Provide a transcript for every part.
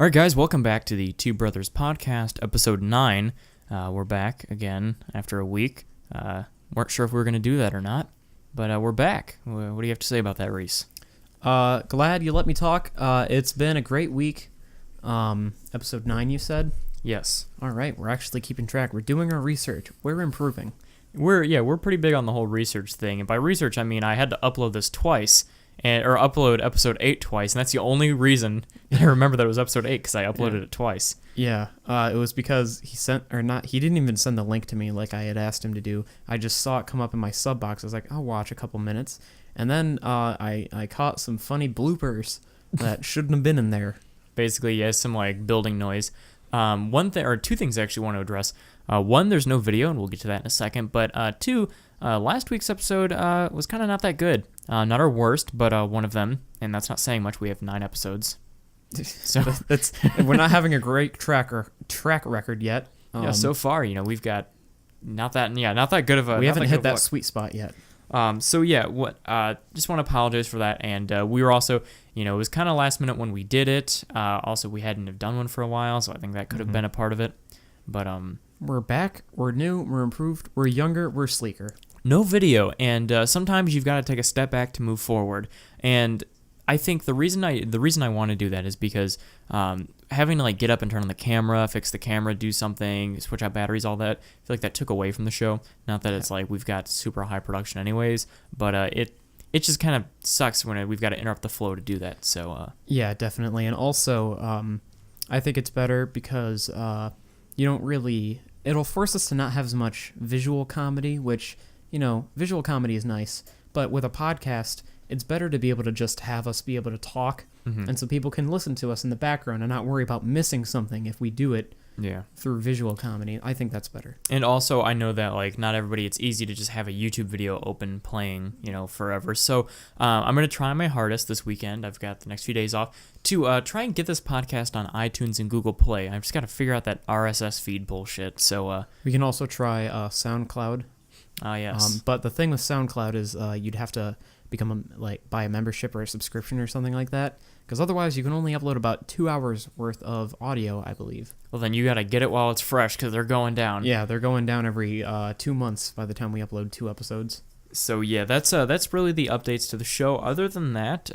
All right, guys, welcome back to the Two Brothers Podcast, episode 9. We're back again after a week. Weren't sure if we were going to do that or not, but we're back. What do you have to say about that, Reese? Glad you let me talk. It's been a great week. Episode 9, you said? Yes. All right, we're actually keeping track. We're doing our research. We're improving. We're pretty big on the whole research thing, and by research I mean I had to upload this twice, or upload episode 8 twice, and that's the only reason I remember that it was episode 8 because I uploaded it twice. Yeah, it was because he didn't even send the link to me like I had asked him to do. I just saw it come up in my sub box. I was like, I'll watch a couple minutes, and then I caught some funny bloopers that shouldn't have been in there. Basically, yeah, some like building noise. One thing, or two things I actually want to address. One, there's no video, and we'll get to that in a second. But two, last week's episode was kind of not that good. Not our worst, but one of them, and that's not saying much. We have 9 episodes, so we're not having a great track record yet. Yeah, so far, we've got not that good of a. We haven't hit that sweet spot yet. So yeah, just want to apologize for that, and we were also, it was kind of last minute when we did it. Also, we hadn't have done one for a while, so I think that could have been a part of it. But we're back, we're new, we're improved, we're younger, we're sleeker. No video, and sometimes you've got to take a step back to move forward. And I think the reason I want to do that is because having to get up and turn on the camera, fix the camera, do something, switch out batteries, all that, I feel like that took away from the show. Not that it's like we've got super high production anyways, but it just kind of sucks when we've got to interrupt the flow to do that. So yeah, definitely. And also I think it's better because you don't really, it'll force us to not have as much visual comedy, which, visual comedy is nice, but with a podcast, it's better to be able to just have us be able to talk, and so people can listen to us in the background and not worry about missing something if we do it through visual comedy. I think that's better. And also, I know that not everybody, it's easy to just have a YouTube video open playing, forever. So I'm going to try my hardest this weekend. I've got the next few days off to try and get this podcast on iTunes and Google Play. I've just got to figure out that RSS feed bullshit. So we can also try SoundCloud. Yes. But the thing with SoundCloud is you'd have to buy a membership or a subscription or something like that, because otherwise you can only upload about 2 hours worth of audio, I believe. Well, then you got to get it while it's fresh, because they're going down. Yeah, they're going down every 2 months by the time we upload 2 episodes. So yeah, that's really the updates to the show. Other than that,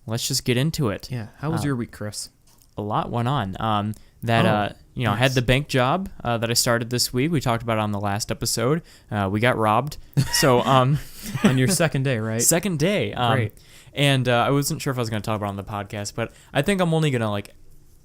let's just get into it. Yeah, how was your week, Chris? A lot went on. I had the bank job that I started this week. We talked about it on the last episode. We got robbed. So on your second day, right? Second day. Great. And I wasn't sure if I was going to talk about it on the podcast, but I think I'm only going to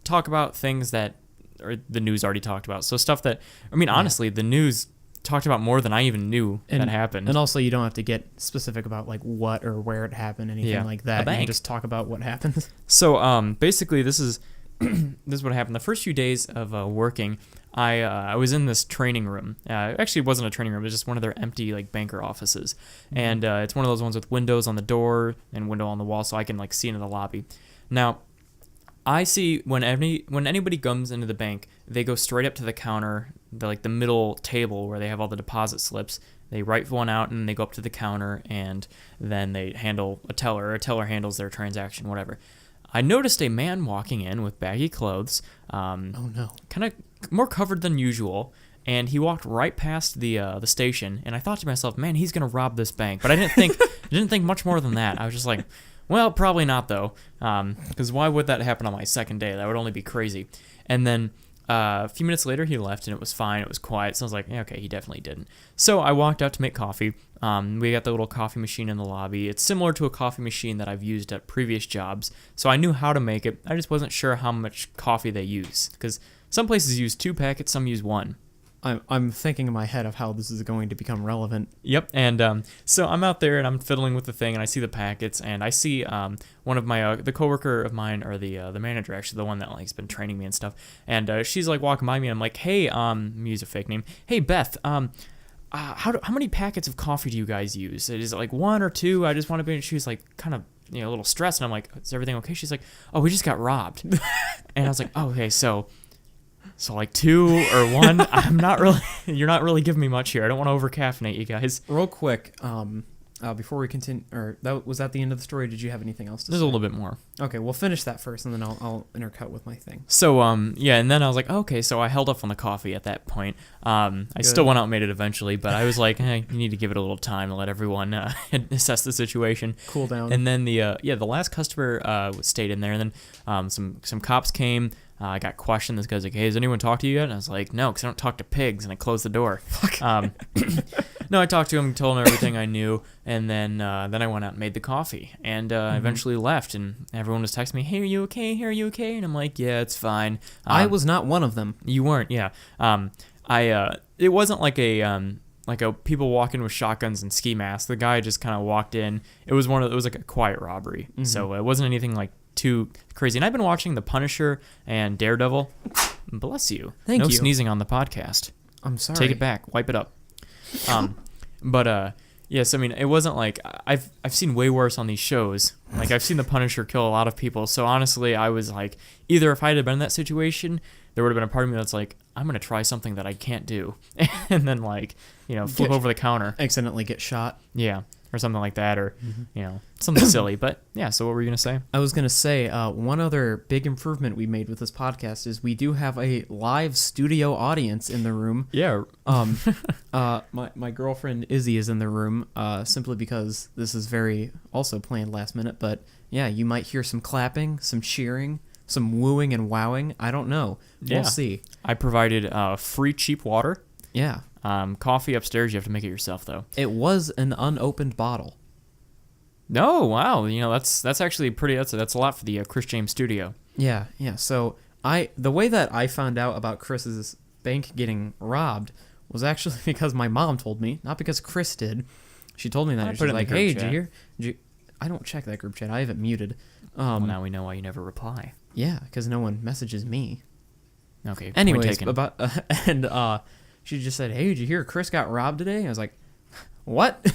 talk about things that the news already talked about. So stuff that, honestly, the news talked about more than I even knew that happened. And also, you don't have to get specific about what or where it happened, anything like that. You can just talk about what happened. So basically, this is what happened. The first few days of working, I was in this training room. Actually, it wasn't a training room. It was just one of their empty banker offices. And it's one of those ones with windows on the door and window on the wall, so I can see into the lobby. Now, I see when anybody comes into the bank, they go straight up to the counter, the middle table where they have all the deposit slips. They write one out and they go up to the counter, and then they handle a teller. A teller handles their transaction, whatever. I noticed a man walking in with baggy clothes. Oh no! Kind of more covered than usual, and he walked right past the station. And I thought to myself, man, he's gonna rob this bank. But I didn't think much more than that. I was just like, well, probably not though, because why would that happen on my second day? That would only be crazy. And then a few minutes later, he left, and it was fine. It was quiet. So I was like, yeah, okay, he definitely didn't. So I walked out to make coffee. We got the little coffee machine in the lobby. It's similar to a coffee machine that I've used at previous jobs, so I knew how to make it. I just wasn't sure how much coffee they use, because some places use 2 packets, some use 1. I'm thinking in my head of how this is going to become relevant. Yep, and so I'm out there and I'm fiddling with the thing, and I see the packets, and I see one of my the coworker of mine, or the manager, actually, the one that has been training me and stuff, and she's walking by me, and I'm like, hey, use a fake name, hey Beth, how many packets of coffee do you guys use? Is it 1 or 2? I just want to be. And she was kind of a little stressed, and I'm like, is everything okay? She's like, oh, we just got robbed, and I was like, oh, okay, so 2 or 1. You're not really giving me much here. I don't want to over caffeinate you guys. Real quick, before we continue, or was that the end of the story? Did you have anything else to There's say? a little bit more. Okay, we'll finish that first, and then I'll intercut with my thing. So, yeah, and then I was like, okay, so I held off on the coffee at that point. I still went out and made it eventually, but I was like, hey, you need to give it a little time to let everyone assess the situation. Cool down. And then the last customer stayed in there, and then some cops came. I got questioned. This guy's like, hey, has anyone talked to you yet? And I was like, no, because I don't talk to pigs, and I closed the door. Fuck. No, I talked to him, told him everything I knew, and then I went out and made the coffee, and eventually left, and everyone was texting me, hey, are you okay? Hey, are you okay? And I'm like, yeah, it's fine. I was not one of them. You weren't, yeah. It wasn't like a people walking with shotguns and ski masks. The guy just kind of walked in. It was like a quiet robbery, so it wasn't anything like too crazy. And I've been watching The Punisher and Daredevil. Bless you. Thank you. No sneezing on the podcast. I'm sorry. Take it back. Wipe it up. Yes, I mean, it wasn't like I've seen way worse on these shows. Like I've seen The Punisher kill a lot of people. So honestly, I was like, either if I had been in that situation, there would have been a part of me that's like, I'm gonna try something that I can't do, and then like, flip over the counter, accidentally get shot. Yeah, or something like that, or something silly. But yeah, so what were you gonna say? I was gonna say one other big improvement we made with this podcast is we do have a live studio audience in the room. Yeah. My girlfriend Izzy is in the room simply because this is very also planned last minute. But yeah, you might hear some clapping, some cheering, some wooing and wowing. I don't know. We'll see. I provided free cheap water. Yeah. Coffee upstairs. You have to make it yourself though. It was an unopened bottle. No, wow. That's actually pretty. That's a lot for the Chris James studio. Yeah. So the way that I found out about Chris's bank getting robbed was actually because my mom told me, not because Chris did. She told me that. She's like, "Hey, did you hear? I don't check that group chat. I have it muted." Well, now we know why you never reply. Yeah, because no one messages me. Okay. Anyways, she just said, "Hey, did you hear Chris got robbed today?" I was like, "What?"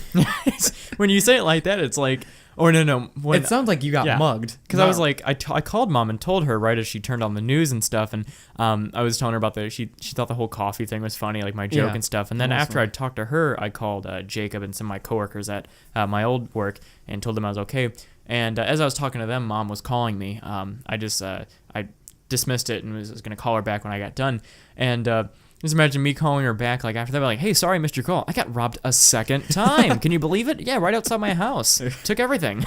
When you say it like that, it's like, oh no. It sounds like you got mugged. Because I was like, I called mom and told her right as she turned on the news and stuff, and I was telling her about she thought the whole coffee thing was funny, like my joke and stuff. And then after I talked to her, I called Jacob and some of my coworkers at my old work and told them I was okay. And as I was talking to them, mom was calling me. I dismissed it and was going to call her back when I got done. And just imagine me calling her back like after that, like, hey, sorry, I missed your call. I got robbed a second time. Can you believe it? Yeah, right outside my house. Took everything.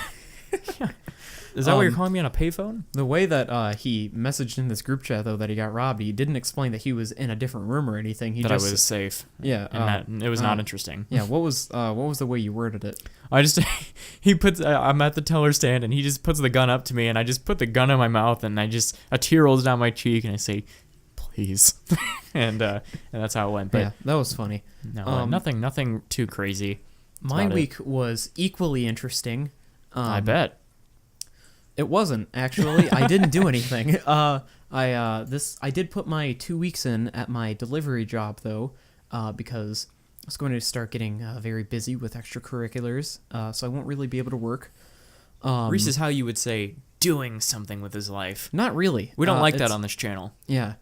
Is that why you're calling me on a payphone? The way that he messaged in this group chat, though, that he got robbed, he didn't explain that he was in a different room or anything. I was safe. Yeah. And it was not interesting. Yeah, what was the way you worded it? I'm at the teller stand, and he just puts the gun up to me, and I just put the gun in my mouth, and a tear rolls down my cheek, and I say, please. and that's how it went. But yeah, that was funny. No, nothing too crazy. My week was equally interesting. I bet. It wasn't, actually. I didn't do anything. I did put my 2 weeks in at my delivery job, though, because I was going to start getting very busy with extracurriculars, so I won't really be able to work. Reese is how you would say doing something with his life. Not really. We don't like that on this channel. Yeah.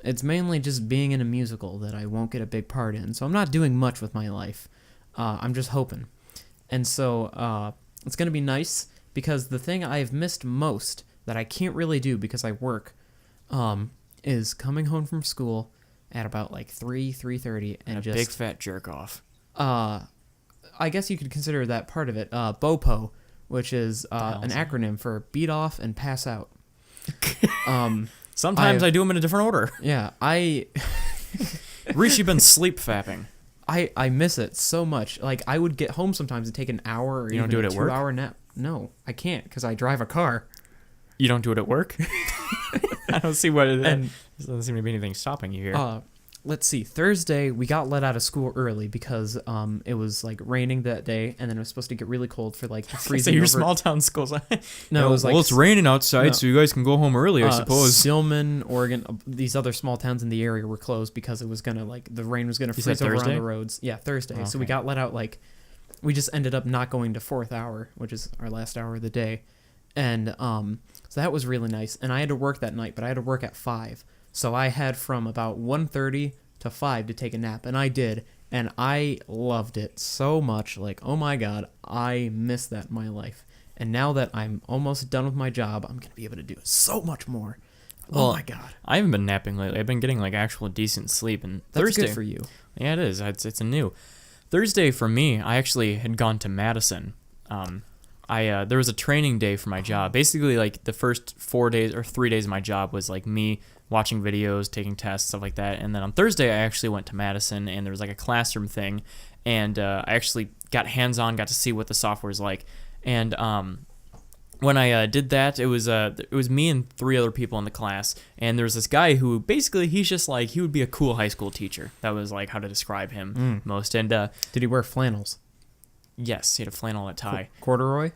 It's mainly just being in a musical that I won't get a big part in, so I'm not doing much with my life. I'm just hoping. And so it's going to be nice, because the thing I've missed most that I can't really do because I work is coming home from school at about like 3:30 and just big fat jerk off. I guess you could consider that part of it. BOPO, which is an acronym for beat off and pass out. Sometimes I do them in a different order. Yeah, Reese, you've been sleep fapping. I miss it so much. Like, I would get home sometimes and take an hour or even a 2-hour nap. No, I can't, because I drive a car. You don't do it at work? I don't see what it is. And there doesn't seem to be anything stopping you here. Let's see. Thursday, we got let out of school early because it was like raining that day, and then it was supposed to get really cold for like the freezing. So your small town schools. No, it was it's raining outside, so you guys can go home early, I suppose. Stillman, Oregon, these other small towns in the area were closed because it was gonna the rain was gonna freeze over on the roads. Yeah, Thursday. Okay. So we got let out we just ended up not going to 4th hour, which is our last hour of the day, and so that was really nice. And I had to work that night, but I had to work at 5. So I had from about 1:30 to 5 to take a nap, and I did. and I loved it so much. Like, oh my god, I miss that in my life. And now that I'm almost done with my job, I'm gonna be able to do it so much more. Well, oh my god, I haven't been napping lately. I've been getting like actual decent sleep. And that's Thursday, good for you. Yeah, it is. It's a new Thursday for me. I actually had gone to Madison. There was a training day for my job. Basically, like the first 4 days or 3 days of my job was like me watching videos, taking tests, stuff like that. And then on Thursday, I actually went to Madison, and there was like a classroom thing, and I actually got hands-on, got to see what the software is like. And when I did that, it was me and 3 other people in the class, and there was this guy who basically he's just like he would be a cool high school teacher. That was like how to describe him most. And Did he wear flannels? yes, he had a flannel tie. Corduroy?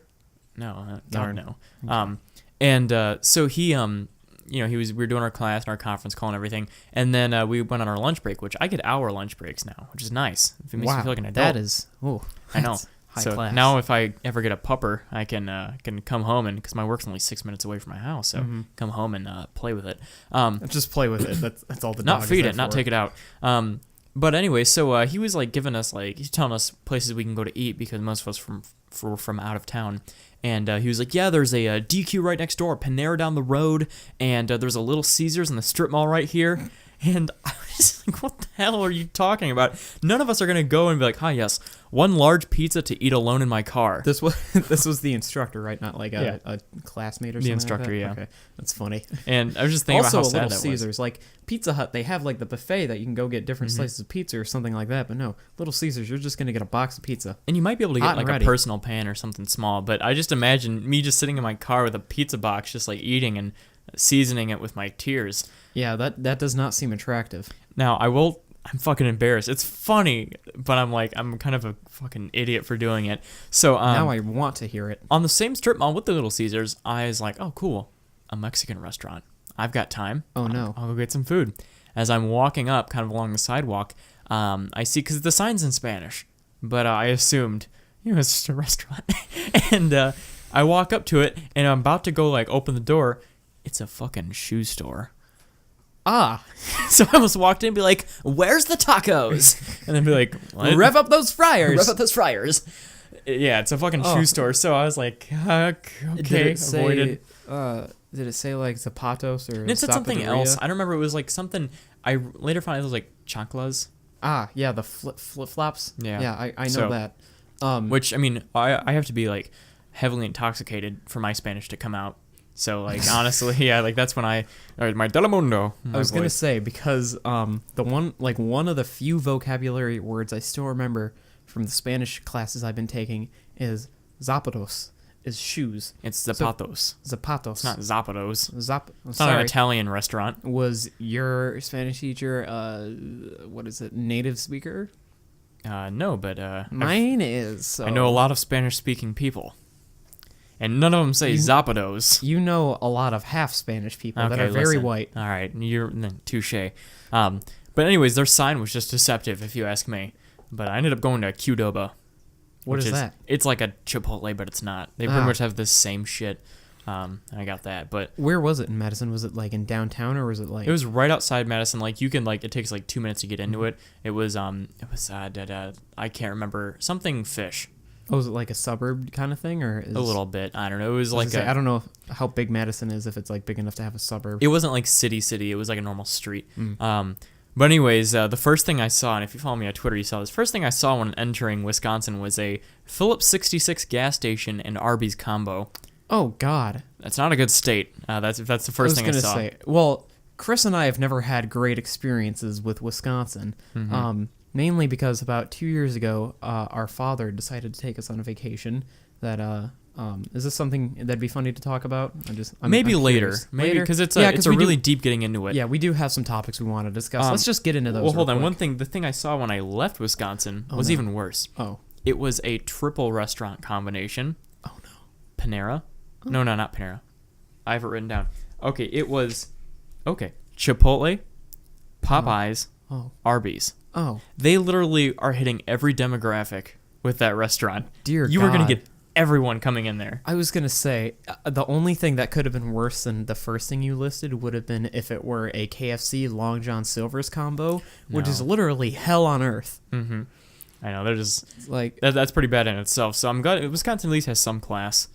No, Darn. no. Okay. So he we were doing our class and our conference call and everything, and then we went on our lunch break, which I get hour lunch breaks now, which is nice. It makes me feel like an adult. That is, I know. High So class. now if I ever get a pupper, I can come home, and because my work's only 6 minutes away from my house, so come home and play with it. Just play with it. That's all the Not dog feed is it, not there take it out. But anyway, so he was like giving us he's telling us places we can go to eat because most of us were from out of town. And he was like, yeah, there's a DQ right next door, Panera down the road, and there's a Little Caesars in the strip mall right here. And I was just like, what the hell are you talking about? None of us are going to go and be like, hi, yes, one large pizza to eat alone in my car. This was the instructor, right? Not like a classmate or something. The instructor, like that? yeah. Okay, that's funny. And I was just thinking Also, about how sad Little that Caesars, was. like Pizza Hut, they have like the buffet that you can go get different slices of pizza or something like that. But no, Little Caesars, you're just gonna get a box of pizza. And you might be able to Hot get and like ready. a personal pan or something small, but I just imagine me just sitting in my car with a pizza box, just like eating and seasoning it with my tears. Yeah, that does not seem attractive. Now, I'm fucking embarrassed. It's funny, but I'm kind of a fucking idiot for doing it. So Now I want to hear it. on the same strip mall with the Little Caesars, I was like, oh, cool, a Mexican restaurant. I've got time. Oh, no. I'll go get some food. As I'm walking up kind of along the sidewalk, I see, because the sign's in Spanish, but I assumed, it's just a restaurant. And I walk up to it, and I'm about to go, like, open the door. It's a fucking shoe store. Ah, So I almost walked in and be like, where's the tacos? And then be like, what? rev up those fryers. Rev up those fryers. Yeah, it's a fucking shoe store. So I was like, okay, Did it say? avoided. Did it say like Zapatos or? And it said something Zapateria? else. I don't remember. It was like something. I later found out it was like chanclas. Ah, yeah, the flip flops. Yeah. Yeah, I know So- that. Which, I mean, I have to be like heavily intoxicated for my Spanish to come out. So like honestly, yeah, like that's when my telemundo. I was gonna say because one of the few vocabulary words I still remember from the Spanish classes I've been taking is zapatos, is shoes. It's zapatos. Zapatos. It's not zapatos. It's not an Sorry. Italian restaurant. Was your Spanish teacher native speaker? No, but Mine is. So. I know a lot of Spanish-speaking people, and none of them say zapatos. You know a lot of half Spanish people that Okay, are very listen. white. All right, touche. But anyways, their sign was just deceptive, if you ask me. But I ended up going to Qdoba. What is that? It's like a Chipotle, but it's not. They pretty much have the same shit. I got that, but Where was it in Madison? Was it like in downtown or was it like? it was right outside Madison. Like you can it takes like 2 minutes to get into it. It was I can't remember, something fish. Oh, was it like a suburb kind of thing or? A little bit. I don't know. It was like I don't know how big Madison is. If it's like big enough to have a suburb. It wasn't like city. It was like a normal street. But anyways, the first thing I saw, and if you follow me on Twitter, you saw this. First thing I saw when entering Wisconsin was a Phillips 66 gas station and Arby's combo. Oh God, That's not a good state. That's the first thing I saw. Say, well, Chris and I have never had great experiences with Wisconsin. Mainly because about 2 years ago, our father decided to take us on a vacation. Is this something that'd be funny to talk about? I'm Maybe later. curious. Maybe because it's Yeah, 'cause a we really do- deep getting into it. Yeah, we do have some topics we want to discuss. Let's just get into those. Well, hold real on. quick. The thing I saw when I left Wisconsin was no. even worse. Oh. It was a triple restaurant combination. Oh no. Panera. No, not Panera. I have it written down. Okay, it was Chipotle, Popeyes, Oh. Arby's. Oh. They literally are hitting every demographic with that restaurant. Dear You were gonna God. get everyone coming in there. I was going to say, the only thing that could have been worse than the first thing you listed would have been if it were a KFC Long John Silver's combo, which is literally hell on earth. Mm-hmm. I know, they're just, like that's pretty bad in itself, so I'm glad Wisconsin at least has some class.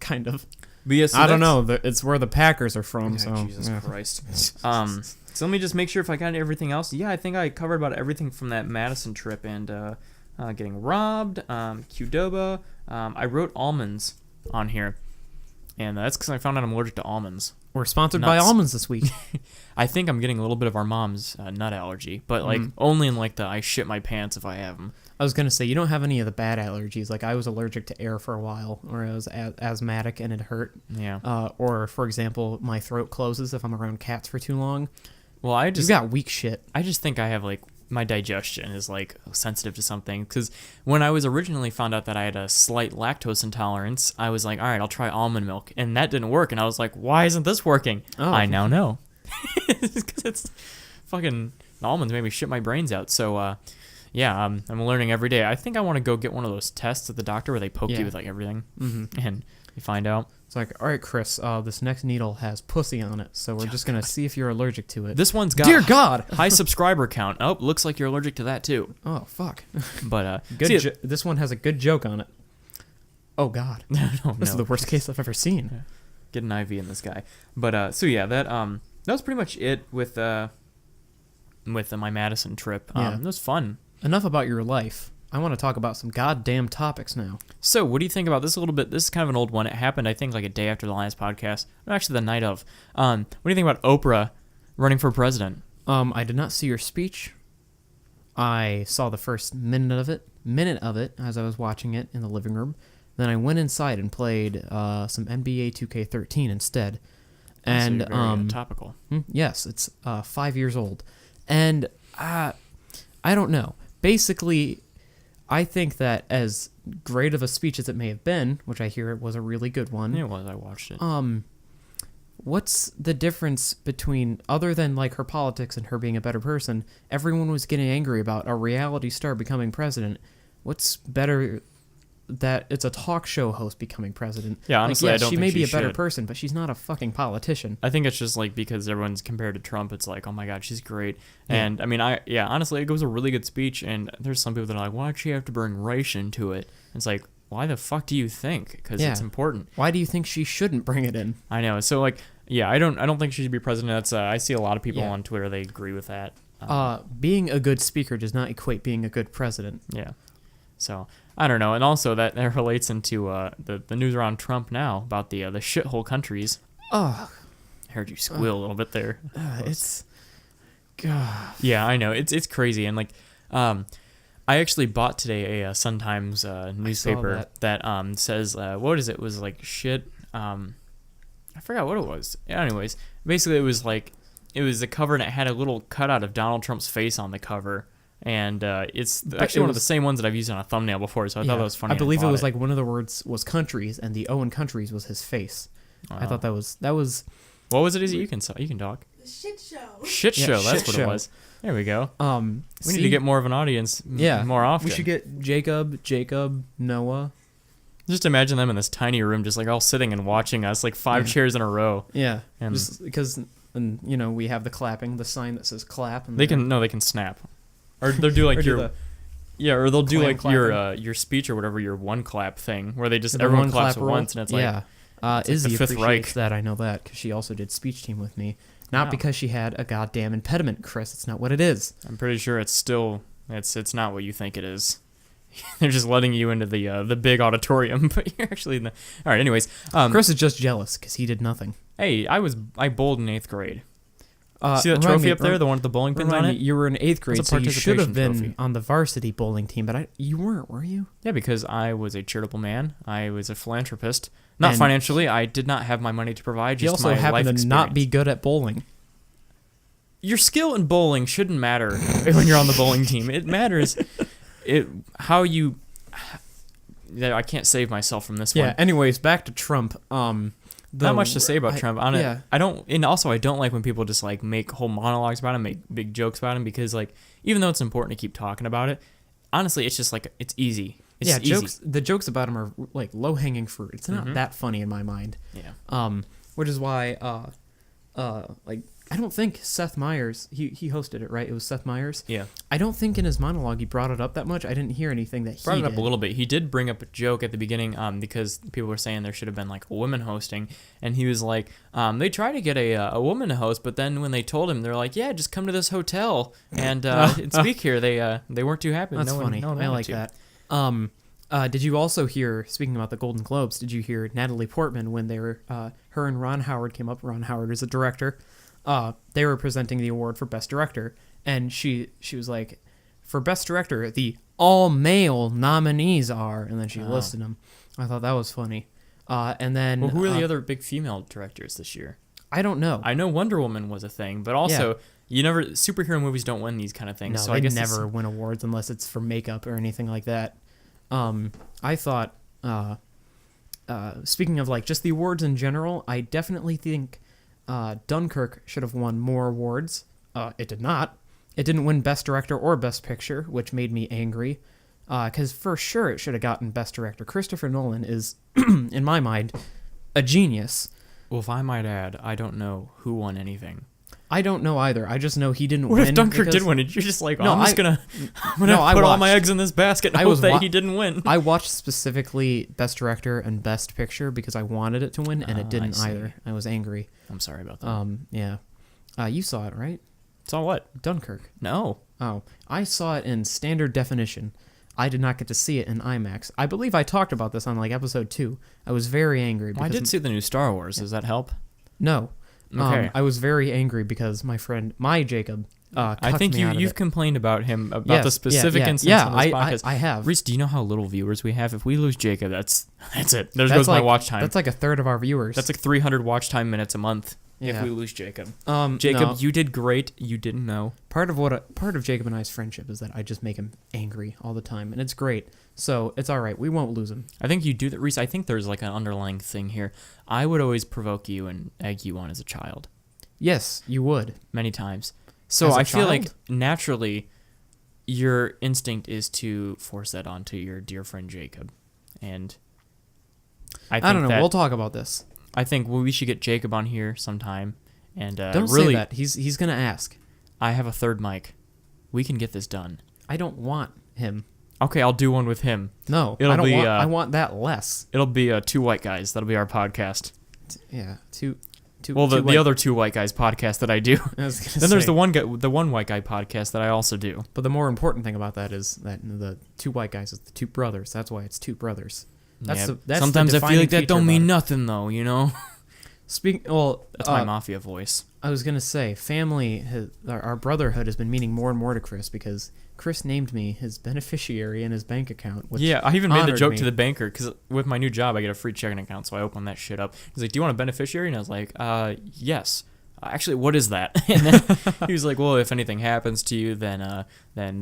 Kind of. But yeah, so I don't know, it's where the Packers are from, Yeah, so. Jesus Christ. So let me just make sure if I got everything else. Yeah, I think I covered about everything from that Madison trip and getting robbed, Qdoba. I wrote almonds on here, and that's because I found out I'm allergic to almonds. We're sponsored by almonds this week. I think I'm getting a little bit of our mom's nut allergy, but like only in like the I shit my pants if I have them. I was going to say, you don't have any of the bad allergies. Like, I was allergic to air for a while, or I was asthmatic and it hurt. Yeah. Or, for example, my throat closes if I'm around cats for too long. Well, You got weak shit. I just think I have like my digestion is like sensitive to something, because when I was originally found out that I had a slight lactose intolerance, I was like, all right, I'll try almond milk, and that didn't work, and I was like, why isn't this working? I now know. Because it's fucking almonds made me shit my brains out. So yeah, I'm learning every day. I think I want to go get one of those tests at the doctor where they poke you with like everything, and you find out. It's like, all right, Chris, this next needle has pussy on it, so we're just going to see if you're allergic to it. This one's got Dear God! high subscriber count. Oh, looks like you're allergic to that too. Oh, fuck. But This one has a good joke on it. Oh, God. This is the worst case I've ever seen. Yeah. Get an IV in this guy. But so yeah, that was pretty much it with my Madison trip. It was fun. Enough about your life. I want to talk about some goddamn topics now. So, what do you think about this a little bit? This is kind of an old one. It happened, I think, like a day after the last podcast. No, actually, the night of. What do you think about Oprah running for president? I did not see your speech. I saw the first minute of it as I was watching it in the living room. Then I went inside and played some NBA 2K13 instead. And so very, topical. Yes, it's 5 years old. And I don't know. Basically, I think that as great of a speech as it may have been, which I hear it was a really good one. Yeah, it was. I watched it. What's the difference between, other than like her politics and her being a better person, everyone was getting angry about a reality star becoming president. What's better that it's a talk show host becoming president? Yeah, honestly, like, I don't she think may be she a better should. person, but she's not a fucking politician. I think it's just like because everyone's compared to Trump, it's like, oh my God, she's great. And I mean, honestly, it was a really good speech. And there's some people that are like, why'd she have to bring race into it? It's like, why the fuck do you think? Because it's important. Why do you think she shouldn't bring it in? I know. So like, yeah, I don't think she should be president. That's I see a lot of people on Twitter, they agree with that. Being a good speaker does not equate being a good president. Yeah. So I don't know, and also that relates into the news around Trump now about the shithole countries. Oh, I heard you squeal a little bit there. It's, God. Yeah, I know, it's crazy, and like, I actually bought today a Sun Times newspaper that says what is it? It was like shit. I forgot what it was. Anyways, basically it was the cover, and it had a little cutout of Donald Trump's face on the cover. And it's actually one of the same ones that I've used on a thumbnail before, so I thought that was funny. I believe it was like one of the words was countries, and the O in countries was his face. I thought that was. What was it? You can talk. The shit show. Shit show. That's what it was. There we go. We need to get more of an audience. More often. We should get Jacob, Noah. Just imagine them in this tiny room, just like all sitting and watching us, like 5 chairs in a row. Yeah, and just because, and we have the clapping, the sign that says clap. And they can snap. Or they'll do like or they'll do like your speech or whatever, your one clap thing, where they just everyone claps at once, and it's like Izzy the Fifth appreciates Reich. that. I know that because she also did speech team with me, not because she had a goddamn impediment, Chris. It's not what it is. I'm pretty sure it's still it's not what you think it is. They're just letting you into the big auditorium, but you're actually in the. All right, anyways, Chris is just jealous because he did nothing. Hey, I bowled in 8th grade. See that trophy up there, the one with the bowling pins on it? You were in 8th grade, so you should have been trophy. on the varsity bowling team, but you weren't, were you? Yeah, because I was a charitable man. I was a philanthropist. Not financially. I did not have my money to provide. You just also my happened life to experience. not be good at bowling. Your skill in bowling shouldn't matter when you're on the bowling team. It matters how you. I can't save myself from this one. Yeah. Anyways, back to Trump. Not much to say about Trump. I don't, and also I don't like when people just like make whole monologues about him, make big jokes about him, because like even though it's important to keep talking about it, honestly it's just like it's easy. It's yeah, easy. the jokes about him are like low hanging fruit. It's not that funny in my mind. Yeah. Which is why like I don't think Seth Meyers he hosted it, right? It was Seth Meyers. Yeah. I don't think in his monologue he brought it up that much. I didn't hear anything that he Brought it up did. a little bit. He did bring up a joke at the beginning because people were saying there should have been like a woman hosting, and he was like, they tried to get a woman to host, but then when they told him, they're like, yeah, just come to this hotel and speak here. They weren't too happy. That's funny. No one I wanted like to. that. Did you also hear, speaking about the Golden Globes, did you hear Natalie Portman when they were, her and Ron Howard came up? Ron Howard is a director. They were presenting the award for Best Director, and she was like, for Best Director, the all-male nominees are, and then she listed them. I thought that was funny. And then... Well, who are the other big female directors this year? I don't know. I know Wonder Woman was a thing, but also, superhero movies don't win these kind of things. No, so they I guess never win awards unless it's for makeup or anything like that. I thought, speaking of like just the awards in general, I definitely think Dunkirk should have won more awards. It did not. It didn't win Best Director or Best Picture, which made me angry. Because for sure it should have gotten Best Director. Christopher Nolan is, in my mind, a genius. Well, if I might add, I don't know who won anything. I don't know either. I just know he didn't What win. if Dunkirk because- did win? And you're just like, No, I'm just gonna put all my eggs in this basket and hope that he didn't win. I watched specifically Best Director and Best Picture because I wanted it to win, and it didn't either. I was angry. I'm sorry about that. Yeah. You saw it, right? Saw what? Dunkirk. No. Oh, I saw it in standard definition. I did not get to see it in IMAX. I believe I talked about this on like episode 2. I was very angry. Well, I did see the new Star Wars. Does that help? No. Okay. I was very angry because my friend, Jacob, I think you've complained about him about Yes, the specific instance on this podcast. I have. Reese, do you know how little viewers we have? If we lose Jacob, that's it. There That's goes my like- watch time. That's like a third of our viewers. That's like 300 watch time minutes a month. If Yeah. we lose Jacob. Jacob, No. You did great. You didn't know. part of Jacob and I's friendship is that I just make him angry all the time, and it's great. So it's all right. We won't lose him. I think you do that, Reese. I think there's like an underlying thing here. I would always provoke you and egg you on as a child. Yes, you would. Many times. So As a I feel like child? naturally your instinct is to force that onto your dear friend Jacob. And I I don't know. We'll talk about this. I think we should get Jacob on here sometime. And Don't really, say that. He's gonna ask. I have a third mic. We can get this done. I don't want him. Okay, I'll do one with him. No, It'll I don't be, want. I want that less. It'll be two white guys. That'll be our podcast. Yeah, two. Well, the white- other two white guys podcast that I do. I was gonna Then there's say. the one white guy podcast that I also do. But the more important thing about that is that the two white guys is the two brothers. That's why it's two brothers. That's Yeah, that's sometimes the I feel like that defining don't feature mean about nothing though, you know. That's my mafia voice. I was gonna say, our brotherhood has been meaning more and more to Chris because Chris named me his beneficiary in his bank account. Which Yeah, I even made the honored joke me. to the banker because with my new job I get a free checking account, so I open that shit up. He's like, "Do you want a beneficiary?" And I was like, yes. Actually, what is that?" And then he was like, "Well, if anything happens to you, then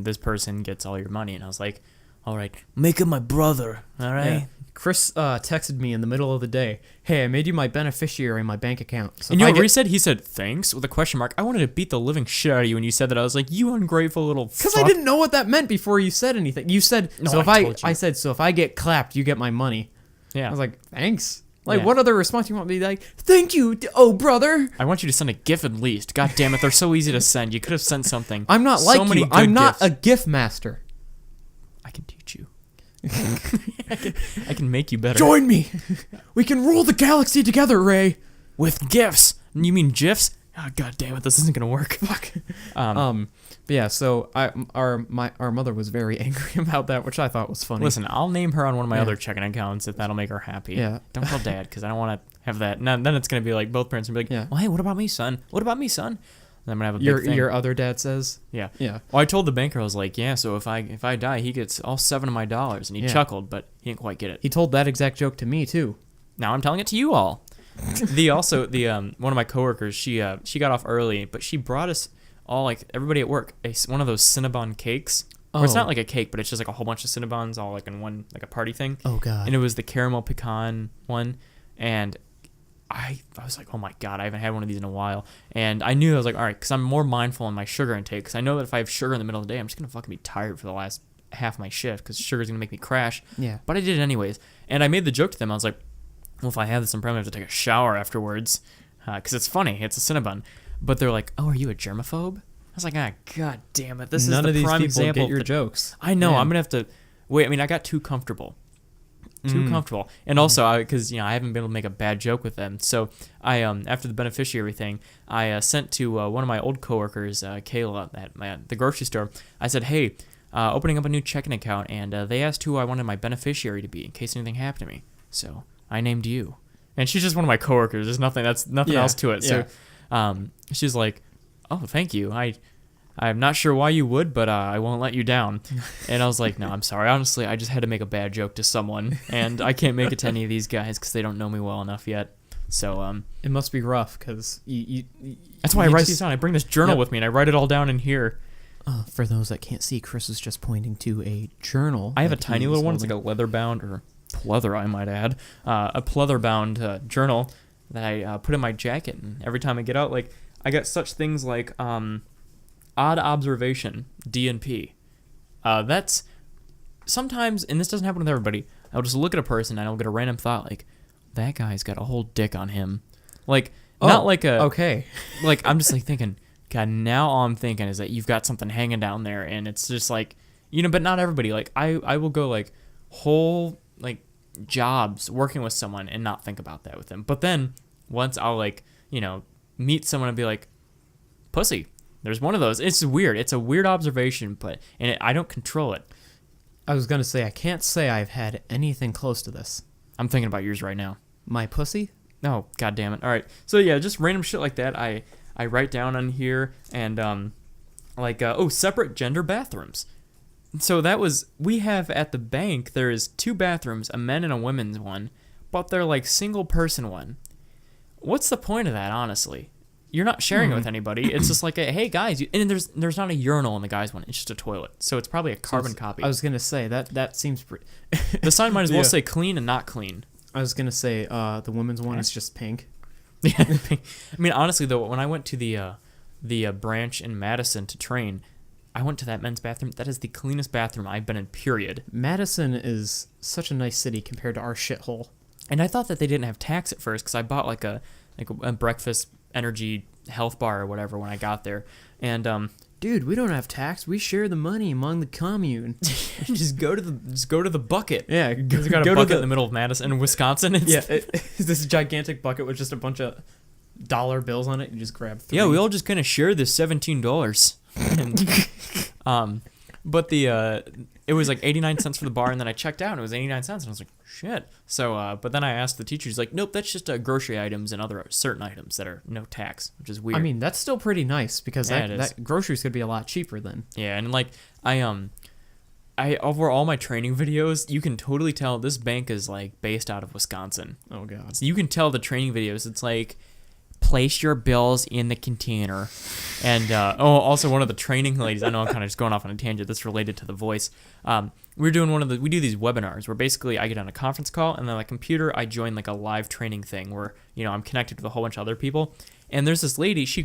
this person gets all your money." And I was like, "All right, make him my brother, all right." Yeah. Chris texted me in the middle of the day, "Hey, I made you my beneficiary in my bank account." So And you if know I what get- he said? He said, "Thanks," with a question mark. I wanted to beat the living shit out of you when you said that. I was like, "You ungrateful little fuck." Because I didn't know what that meant before you said anything. You said, No, so if I told you. I said, so if I get clapped, you get my money. Yeah. I was like, thanks. Like, Yeah. what other response you want me to be like, thank you, oh, brother. I want you to send a GIF at least. God damn it, they're so easy to send. You could have sent something. I'm not So like many you. good I'm not GIFs. a GIF master. I can teach you. I can make you better. Join me. We can rule the galaxy together, Ray. With GIFs. You mean GIFs? Oh, God damn it, this isn't gonna work. Fuck. But yeah, so our mother was very angry about that, which I thought was funny. Listen, I'll name her on one of my Yeah. other checking accounts if that'll make her happy. Yeah. Don't tell Dad, because I don't want to have that. Now, then it's gonna be like both parents will be like, Yeah. "Well, hey, what about me, son? What about me, son?" And I'm gonna have a big thing. your other dad says, Yeah. yeah. Well, I told the banker, I was like, "Yeah, so if I die, he gets all 7 of my dollars," and he Yeah. chuckled, but he didn't quite get it. He told that exact joke to me too. Now I'm telling it to you all. One of my coworkers, she got off early, but she brought us all, like, everybody at work, one of those Cinnabon cakes. Or it's Oh. not like a cake, but it's just like a whole bunch of Cinnabons all like in one, like a party thing. Oh God. And it was the caramel pecan one, and I was like, oh my God, I haven't had one of these in a while. And I knew, I was like, all right, because I'm more mindful in my sugar intake, because I know that if I have sugar in the middle of the day, I'm just gonna fucking be tired for the last half my shift because sugar's gonna make me crash. Yeah. But I did it anyways, and I made the joke to them. I was like, well, if I have this, I'm probably gonna have to take a shower afterwards, because it's funny. It's a Cinnabon. But they're like, oh, are you a germaphobe? I was like, god damn it, this None is of the these prime people example. get your jokes. I know. Man. I'm gonna have to wait. I mean, I got too comfortable. Comfortable, and also because I haven't been able to make a bad joke with them. So I after the beneficiary thing, I sent to one of my old coworkers, Kayla, at the grocery store. I said, hey, opening up a new checking account, and they asked who I wanted my beneficiary to be in case anything happened to me. So I named you, and she's just one of my coworkers. There's nothing else to it. So she's like, oh, thank you. I'm not sure why you would, but I won't let you down. And I was like, no, I'm sorry. Honestly, I just had to make a bad joke to someone, and I can't make it to any of these guys because they don't know me well enough yet. So it must be rough because you that's why I write these down. I bring this journal with me, and I write it all down in here. For those that can't see, Chris is just pointing to a journal. I have a tiny little one. It's like a leather-bound, or pleather, I might add, a pleather-bound journal that I put in my jacket, and every time I get out, like I got such things like odd observation, D&P. That's sometimes, and this doesn't happen with everybody, I'll just look at a person and I'll get a random thought like, that guy's got a whole dick on him. Like, not like a... Okay. Like, I'm just like thinking, God, now all I'm thinking is that you've got something hanging down there, and it's just like, but not everybody. Like, I will go like whole, like, jobs working with someone and not think about that with them. But then once I'll like, meet someone and be like, pussy. There's one of those. It's weird. It's a weird observation, but I don't control it. I was going to say, I can't say I've had anything close to this. I'm thinking about yours right now. My pussy? Oh, God damn it. All right. So, yeah, just random shit like that. I write down on here, and, separate gender bathrooms. So we have at the bank, there is 2 bathrooms, a men and a women's one, but they're like single person one. What's the point of that, honestly? You're not sharing it with anybody. It's just like, hey guys, and there's not a urinal in the guys' one. It's just a toilet. So it's probably a carbon copy. I was gonna say that seems pretty. The sign might as well say clean and not clean. I was gonna say the women's one is just pink. Yeah. I mean, honestly though, when I went to the branch in Madison to train, I went to that men's bathroom. That is the cleanest bathroom I've been in. Period. Madison is such a nice city compared to our shithole. And I thought that they didn't have tax at first because I bought like a breakfast energy health bar or whatever when I got there, and dude, we don't have tax. We share the money among the commune. just go to the bucket. Yeah, we got a bucket in the middle of Madison in Wisconsin. It's this gigantic bucket with just a bunch of dollar bills on it. You just grab 3. Yeah, we all just kind of share this $17. But it was like 89 cents for the bar, and then I checked out and it was 89 cents, and I was like, shit. So, but then I asked the teacher, he's like, nope, that's just grocery items and other certain items that are no tax, which is weird. I mean, that's still pretty nice because that groceries could be a lot cheaper then. Yeah, and like I over all my training videos, you can totally tell this bank is like based out of Wisconsin. Oh god. So you can tell the training videos. It's like, place your bills in the container. And also one of the training ladies, I know I'm kind of just going off on a tangent that's related to the voice. We do these webinars where basically I get on a conference call, and then on the computer I join like a live training thing where I'm connected with a whole bunch of other people. And there's this lady, she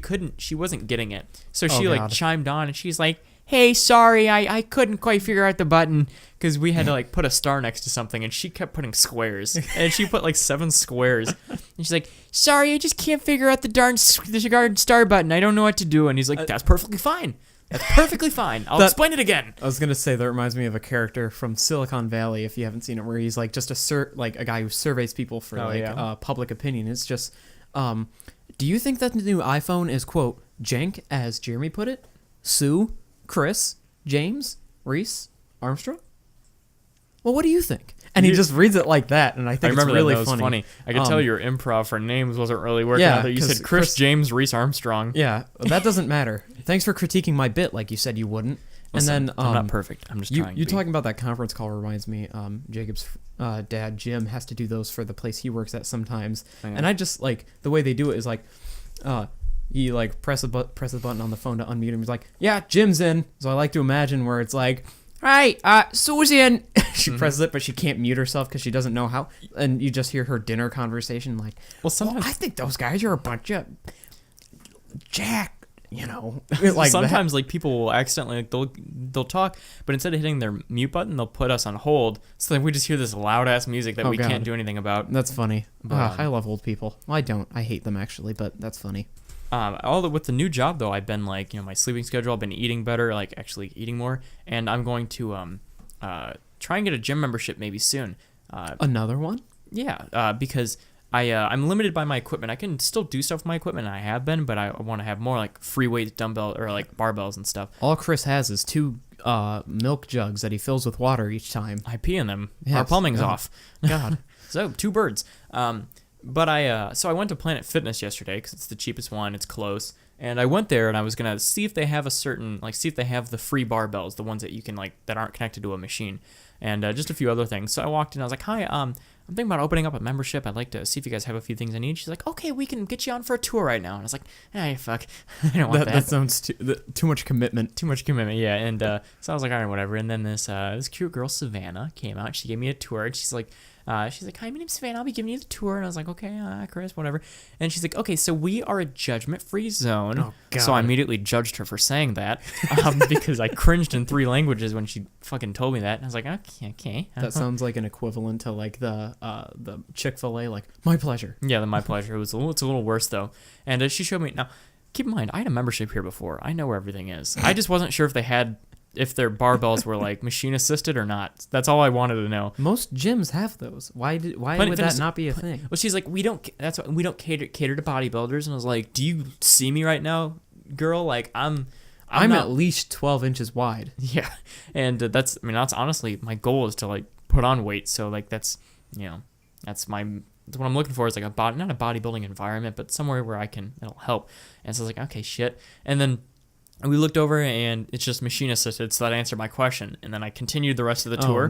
wasn't getting it, so she like chimed on, and she's like, hey, sorry, I couldn't quite figure out the button, because we had to like put a star next to something, and she kept putting squares, and she put like 7 squares, and she's like, sorry, I just can't figure out the darn star button, I don't know what to do. And he's like, that's perfectly fine. That's perfectly fine. I'll explain it again. I was gonna say that reminds me of a character from Silicon Valley, if you haven't seen it, where he's like just a guy who surveys people for public opinion. It's just, do you think that the new iPhone is quote jank, as Jeremy put it? Sue, Chris, James, Reese, Armstrong? Well, what do you think? And he just reads it like that, and I think it's really funny. I could tell your improv for names wasn't really working out there. You said Chris, James, Reese, Armstrong. Yeah, that doesn't matter. Thanks for critiquing my bit like you said you wouldn't. Listen, and then I'm not perfect. I'm just trying. You talking about that conference call reminds me. Jacob's dad Jim has to do those for the place he works at sometimes, and I just like the way they do it is like, you like press the button on the phone to unmute him. He's like, yeah, Jim's in. So I like to imagine where it's like, right, Susan. She presses it, but she can't mute herself because she doesn't know how. And you just hear her dinner conversation like, well, sometimes I think those guys are a bunch of jack. Like sometimes like people will accidentally, like, they'll they'll talk, but instead of hitting their mute button, they'll put us on hold. So then we just hear this loud ass music that we can't do anything about. That's funny. But, I love old people. Well, I don't. I hate them actually, but that's funny. With the new job though, I've been like, my sleeping schedule, I've been eating better, like actually eating more, and I'm going to try and get a gym membership maybe soon. Another one? Yeah, because I'm limited by my equipment. I can still do stuff with my equipment, and I have been, but I want to have more like free weight dumbbell or like barbells and stuff. All Chris has is 2 milk jugs that he fills with water each time. I pee in them. Yes. Our plumbing's off. God. So 2 birds. But I went to Planet Fitness yesterday because it's the cheapest one. It's close. And I went there and I was going to see if they have see if they have the free barbells, the ones that you can that aren't connected to a machine, and just a few other things. So I walked in, I was like, hi, I'm thinking about opening up a membership. I'd like to see if you guys have a few things I need. She's like, okay, we can get you on for a tour right now. And I was like, hey, fuck. I don't want that. That sounds too much commitment. Too much commitment, yeah. And so I was like, all right, whatever. And then this cute girl, Savannah, came out. She gave me a tour, and she's like, hi, my name's Savannah. I'll be giving you the tour. And I was like, okay, Chris, whatever. And she's like, okay, so we are a judgment-free zone. Oh, God. So I immediately judged her for saying that because I cringed in 3 languages when she fucking told me that. And I was like, okay. That sounds like an equivalent to like the Chick-fil-A, like, my pleasure. Yeah, my pleasure. It's a little worse, though. And she showed me. Now, keep in mind, I had a membership here before. I know where everything is. I just wasn't sure if their barbells were like machine assisted or not. That's all I wanted to know. Most gyms have those. Why would that not be a thing? Well, she's like, we don't cater to bodybuilders, and I was like, do you see me right now, girl? Like I'm not, at least 12 inches wide. Yeah, and that's honestly my goal is to like put on weight. So like that's what I'm looking for is like not a bodybuilding environment, but somewhere where it'll help. And so I was like, okay, shit, and then. And we looked over, and it's just machine assisted, so that answered my question. And then I continued the rest of the tour,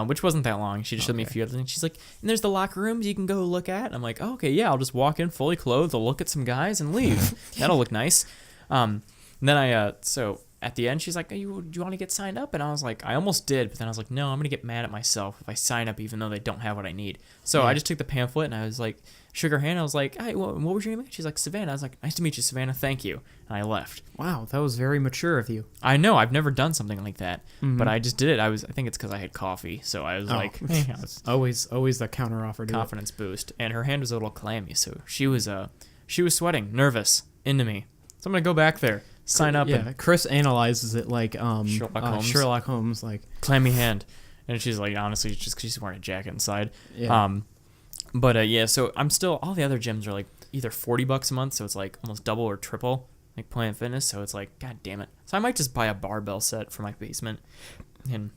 which wasn't that long. She just showed me a few other things. She's like, and there's the locker rooms you can go look at. I'm like, oh, okay, yeah, I'll just walk in fully clothed, I'll look at some guys, and leave. That'll look nice. And then so at the end, she's like, do you want to get signed up? And I was like, I almost did, but then I was like, no, I'm going to get mad at myself if I sign up even though they don't have what I need. So I just took the pamphlet, and I was like, shook her hand. I was like, hey, what was your name? She's like, Savannah. I was like, nice to meet you, Savannah. Thank you. And I left. Wow, that was very mature of you. I know. I've never done something like that, but I just did it. I think it's because I had coffee, so I was like, always the counter offer. Confidence boost. And her hand was a little clammy, so she was sweating, nervous, into me. So I'm gonna go back there, sign up. Yeah, Chris analyzes it like Sherlock Holmes, like clammy hand, and she's like, honestly, it's just because she's wearing a jacket inside. Yeah. But so I'm still, all the other gyms are like either $40 a month, so it's like almost double or triple, like Planet Fitness, so it's like, god damn it. So I might just buy a barbell set for my basement. And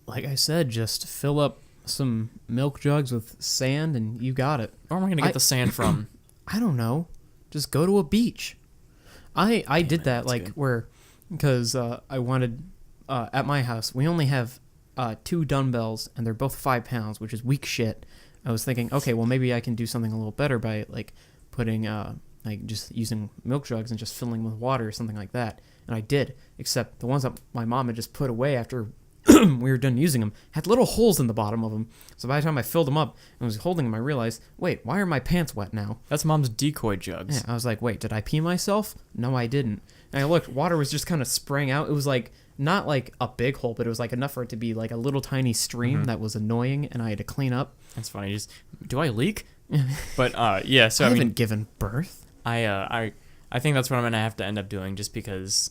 like I said, just fill up some milk jugs with sand and you got it. Where am I going to get the sand from? I don't know. Just go to a beach. I did that like good. Because I wanted, at my house, we only have 2 dumbbells and they're both 5 pounds, which is weak shit. I was thinking, okay, well, maybe I can do something a little better by, like, putting, like, just using milk jugs and just filling with water or something like that. And I did, except the ones that my mom had just put away after we were done using them had little holes in the bottom of them. So by the time I filled them up and was holding them, I realized, wait, why are my pants wet now? That's Mom's decoy jugs. Yeah, I was like, wait, did I pee myself? No, I didn't. And I looked, water was just kind of spraying out. It was like, not like a big hole, but it was like enough for it to be like a little tiny stream that was annoying, and I had to clean up. That's funny. Do I leak? But yeah, so I haven't given birth. I think that's what I'm gonna have to end up doing, just because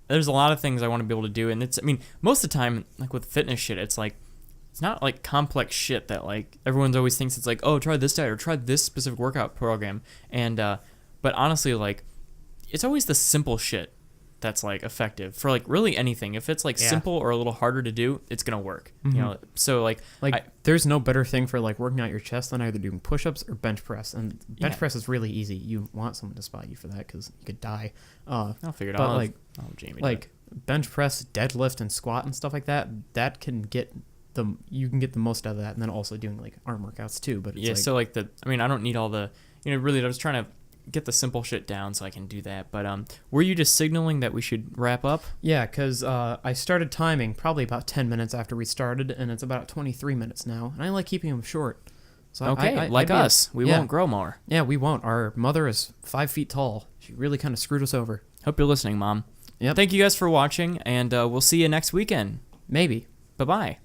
there's a lot of things I want to be able to do, and most of the time, like with fitness shit, it's like it's not like complex shit that like everyone's always thinks it's like, oh, try this diet or try this specific workout program, and but honestly, like it's always the simple shit that's like effective for like really anything. If it's like simple or a little harder to do, it's gonna work. So like there's no better thing for like working out your chest than either doing push-ups or bench press, and bench press is really easy. You want someone to spot you for that because you could die. I'll figure it out. But Jamie, like bench press, deadlift, and squat and stuff like that, you can get the most out of that, and then also doing like arm workouts too. But it's so like I don't need all the really. I was trying to get the simple shit down so I can do that. But were you just signaling that we should wrap up? Yeah, because I started timing probably about 10 minutes after we started, and it's about 23 minutes now, and I like keeping them short. So okay, we won't grow more. Yeah, we won't. Our mother is 5 feet tall. She really kind of screwed us over. Hope you're listening, Mom. Yep. Thank you guys for watching, and we'll see you next weekend. Maybe. Bye-bye.